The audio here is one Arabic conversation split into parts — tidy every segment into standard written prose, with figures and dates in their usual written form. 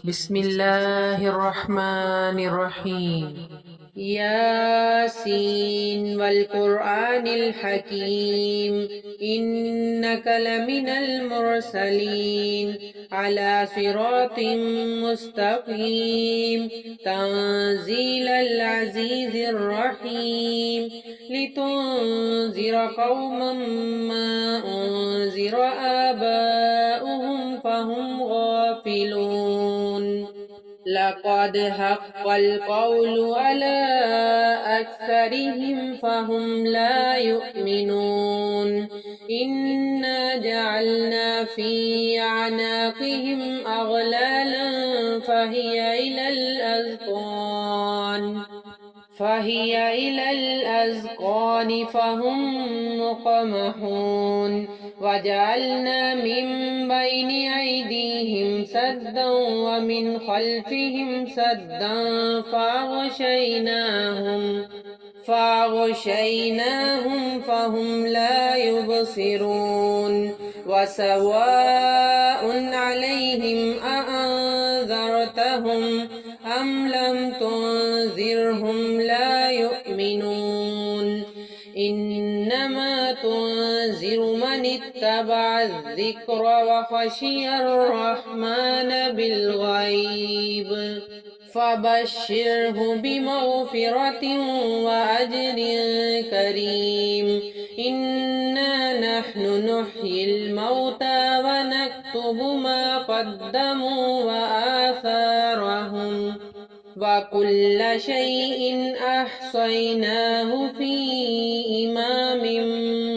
بسم الله الرحمن الرحيم. ياسين والقرآن الحكيم إنك لمن المرسلين على صراط مستقيم تنزيل العزيز الرحيم لتنذر قوما ما أنذر آباؤهم فهم غافلون. لقد حق القول على أكثرهم فهم لا يؤمنون. إنا جعلنا في أعناقهم أغلالا فهي إلى الأذقان فهم مقمحون. وجعلنا من بين أيديهم سدا ومن خلفهم سدا فأغشيناهم فهم لا يبصرون. وسواء عليهم أأنذرتهم أم لم تنذرهم لا يؤمنون. إنما تنذر من اتبع الذكر وخشي الرحمن بالغيب فبشره بمغفرة وأجر كريم. إنا نحن نحيي الموتى ونكتب ما قدموا وآثارهم وكل شيء أحصيناه في إمام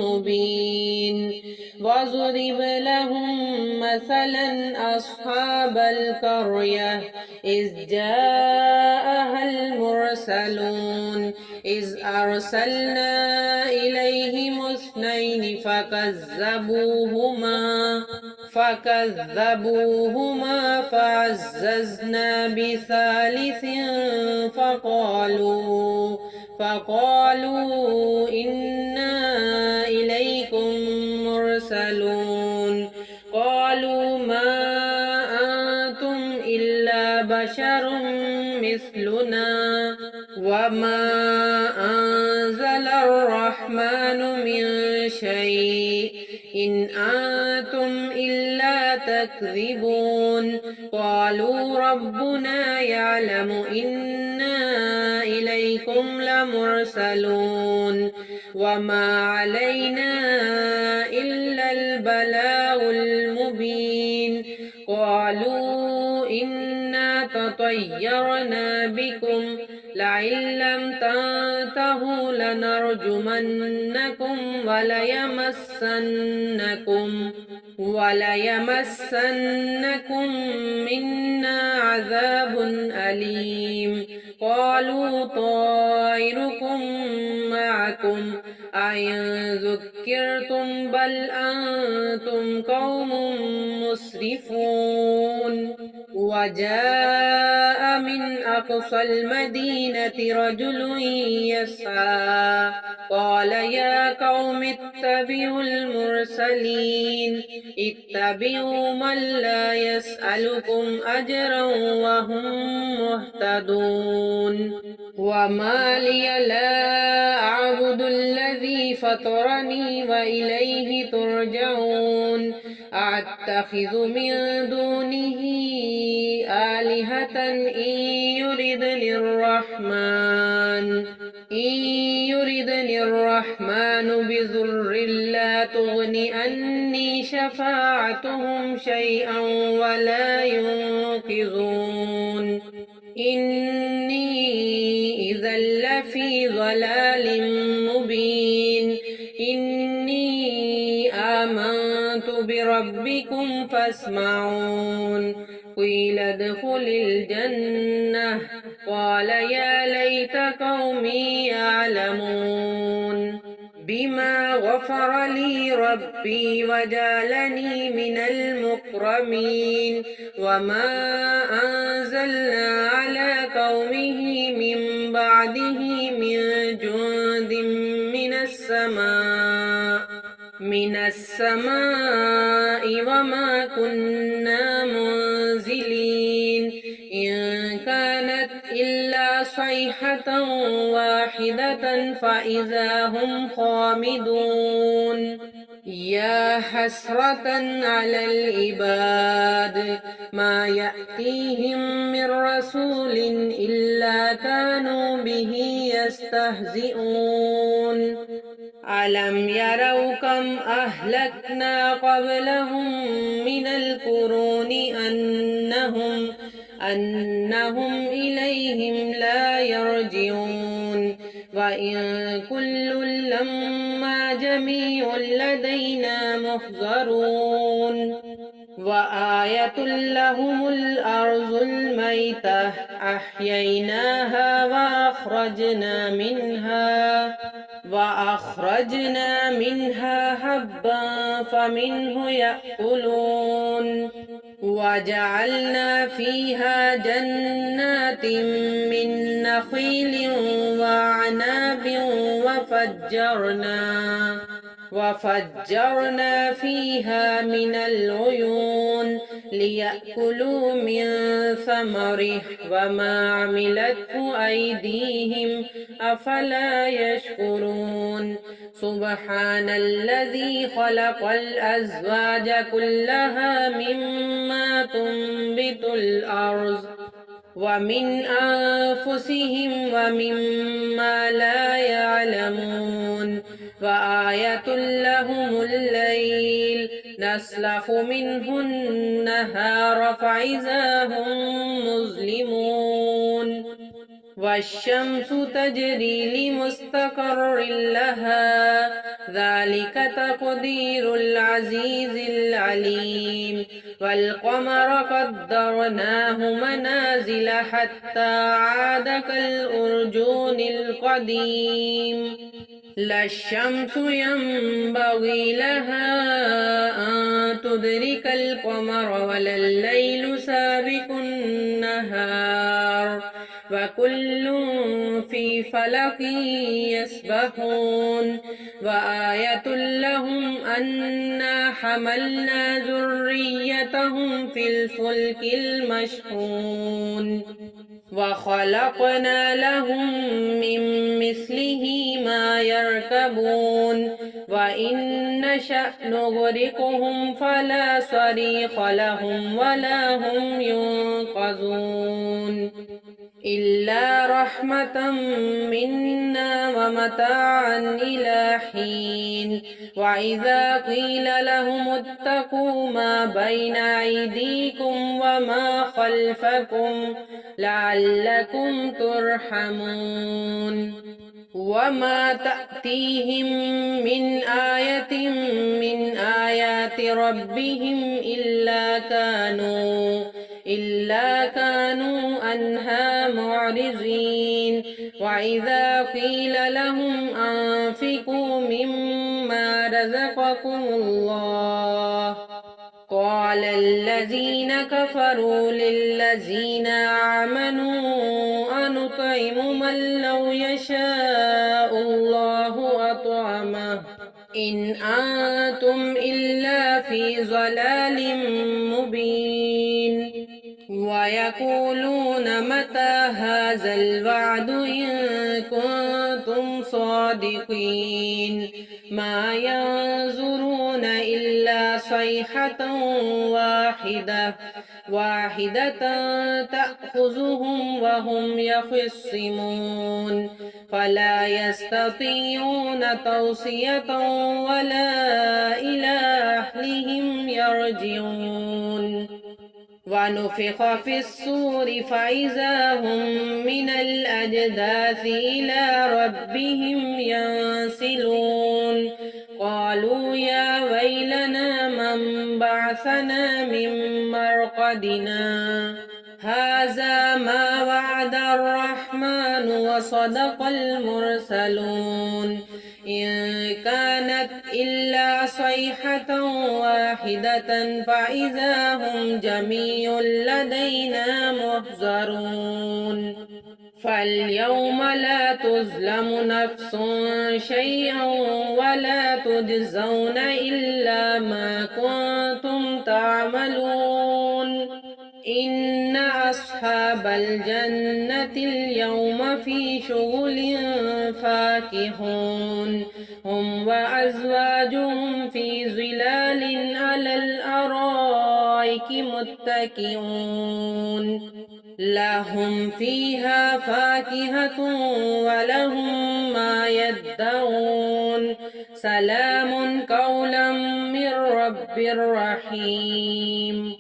مبين. واضرب لهم مثلا أصحاب القرية إذ جاءها المرسلون إذ أرسلنا إليهم اثنين فكذبوهما فعززنا بثالث فقالوا إنا إليكم مرسلون. قالوا ما أنتم إلا بشر مثلنا وما أنزل الرحمن من شيء إن أنتم إلا تكذبون. قالوا ربنا يعلم إنا إليكم لمرسلون وما علينا إلا البلاغ المبين. قالوا إنا تطيرنا بكم لئن لم تنتهوا لنرجمنكم وليمسنكم منا عذاب أليم. قالوا طائركم معكم أئن ذكرتم بل أنتم قوم مسرفون. وجاء من أقصى المدينة رجل يسعى قال يا قوم اتبعوا المرسلين اتبعوا من لا يسألكم أجرا وهم مهتدون. وما لي لا أعبد الذي فطرني وإليه ترجعون. أتخذ من دونه آلهة إن يردني الرحمن بضر لا تغن عني شفاعتهم شيئا ولا ينقذون. إني إذا لفي ضلال مبين. إني آمنت بربكم فاسمعون. قيل ادخل الجنة قال يا ليت قومي يعلمون بما غفر لي ربي وجعلني من المكرمين. وما أنزلنا على قومه من بعده من جند من السماء وما كنا منزلين. صيحة واحدة فإذا هم خامدون يا حسرة على العباد ما يأتيهم من رسول إلا كانوا به يستهزئون ألم يروا كم أهلكنا قبلهم من القرون أنهم إليهم لا يرجعون وإن كل لما جميع لدينا محضرون وآية لهم الأرض الميتة أحييناها وأخرجنا منها حبا فمنه يأكلون وجعلنا فيها جنات من نخيل وعناب وفجرنا فيها من العيون ليأكلوا من ثمره وما عملته أيديهم أفلا يشكرون سبحان الذي خلق الأزواج كلها مما تنبت الأرض ومن أنفسهم ومما لا يعلمون وآية لهم الليل نسلخ منه النهار فإذا هم مظلمون والشمس تجري لمستقر لها ذلك تقدير العزيز العليم والقمر قدرناه منازل حتى عاد كالأرجون القديم لا الشمس ينبغي لها أن تدرك القمر ولا الليل سابق النهار وكل في فلك يسبحون وآية لهم أنا حملنا ذريتهم في الفلك المشحون وخلقنا لهم من مثله ما يركبون وإن نشأ نغرقهم فلا صريخ لهم ولا هم ينقذون إلا رحمة منا ومتاعا إلى حين وإذا قيل لهم اتقوا ما بين أيديكم وما خلفكم لعلكم ترحمون وما تأتيهم من آية من آيات ربهم إلا كانوا عنها معرضين وإذا قيل لهم أنفقوا مما رزقكم الله قال الذين كفروا للذين آمنوا أنطعم من لو يشاء الله أطعمه إن أنتم إلا في ضلال مبين ويقولون متى هذا الوعد إن كنتم صادقين ما ينظرون إلا صيحة واحدة تأخذهم وهم يخصمون فلا يستطيعون توصية ولا إلى أهلهم يرجعون ونفخ في الصور فإذا هم من الأجداث إلى ربهم ينسلون قالوا يا ويلنا من بعثنا من مرقدنا هذا ما وعد الرحمن وصدق المرسلون إن كانت إلا صيحة واحدة فإذا هم جميع لدينا محضرون فاليوم لا تظلم نفس شيئا ولا تجزون إلا ما كنتم تعملون إن أصحاب الجنة اليوم في شغل فاكهون هم وأزواجهم في ظلال على الأرائك متكئون لهم فيها فاكهة ولهم ما يدعون سلام قولا من رب رحيم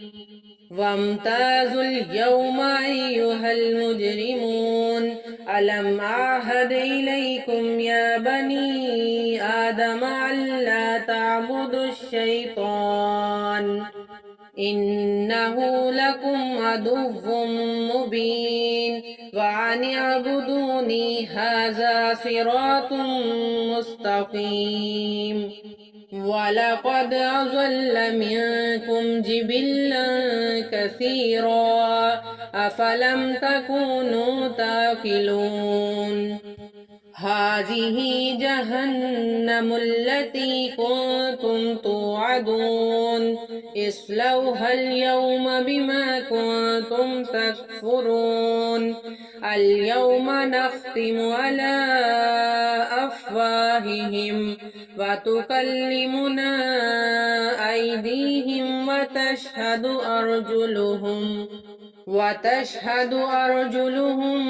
وامتازوا اليوم أيها المجرمون ألم أعهد إليكم يا بني آدم ألا تعبدوا الشيطان إنه لكم عدو مبين وأن اعبدوني هذا صراط مستقيم ولقد أضل منكم جبلا كثيرا أفلم تكونوا تعقلون هذه جهنم التي كنتم توعدون اصلوها اليوم بما كنتم تكفرون اليوم نختم على أفواههم وتكلمنا أيديهم وتشهد أرجلهم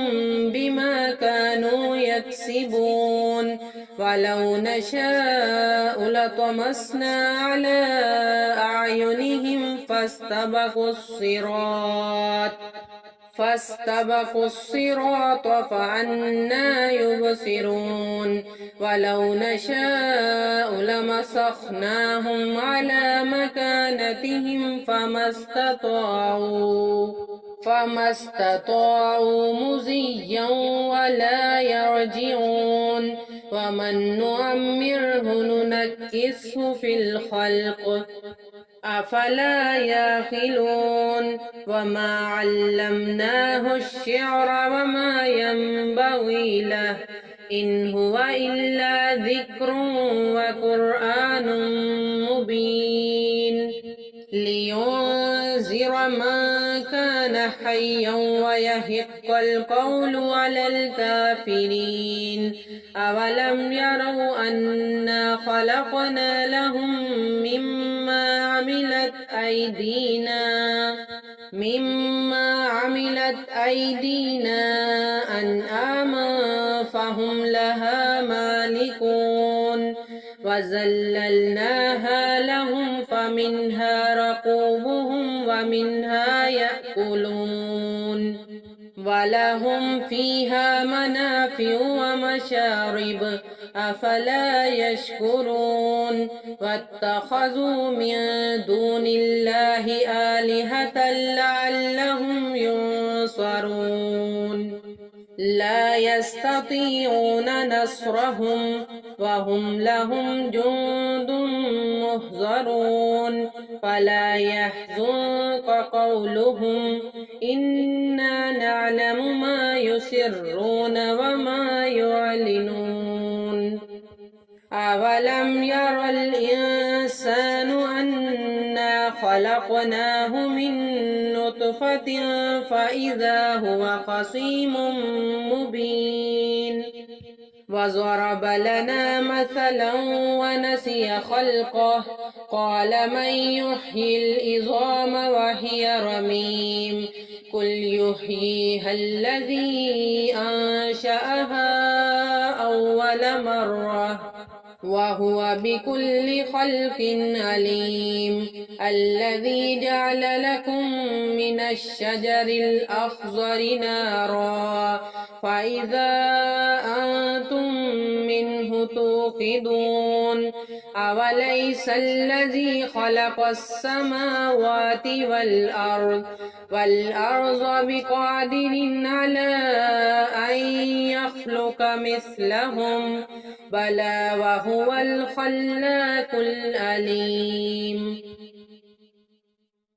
بما كانوا يكسبون ولو نشاء لطمسنا على أعينهم فاستبقوا الصراط فأنى يبصرون ولو نشاء لمسخناهم على مكانتهم فما استطاعوا مزيا ولا يرجعون ومن نعمره ننكسه في الخلق أفلا يعقلون وما علمناه الشعر وما ينبغي له إن هو إلا ذكر وقرآن مبين لينذر من كان حيا ويحق القول على الكافرين أولم يروا أنا خلقنا لهم مما عملت أيدينا أنعاما فهم لها مالكون وذللناها لهم فمنها ركوبهم ومنها يأكلون ولهم فيها منافع ومشارب أفلا يشكرون واتخذوا من دون الله آلهة لعلهم ينصرون لا يستطيعون نصرهم وهم لهم جند مهزرون فلا يحزنك قولهم إنا نعلم ما يسرون وما يعلنون أولم ير الإنسان أنا خلقناه من نطفة فإذا هو خصيم مبين وضرب لنا مثلا ونسي خلقه قال من يحيي العظام وهي رميم قل يحييها الذي أنشأها أول مرة وهو بكل خلق عليم الذي جعل لكم من الشجر الأخضر نارا فإذا أنتم منه توقدون أوليس الذي خلق السماوات والأرض بقادر على أن يخلق مثلهم بلى وهو الخلاق العليم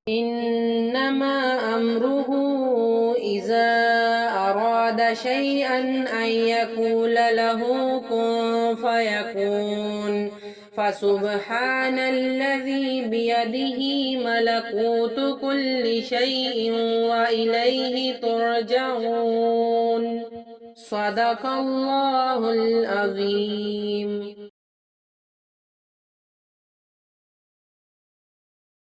إنما أمره إذا أراد شيئا أن يقول له كن فيكون فسبحان الذي بيده ملكوت كل شيء وإليه ترجعون صدق الله العظيم।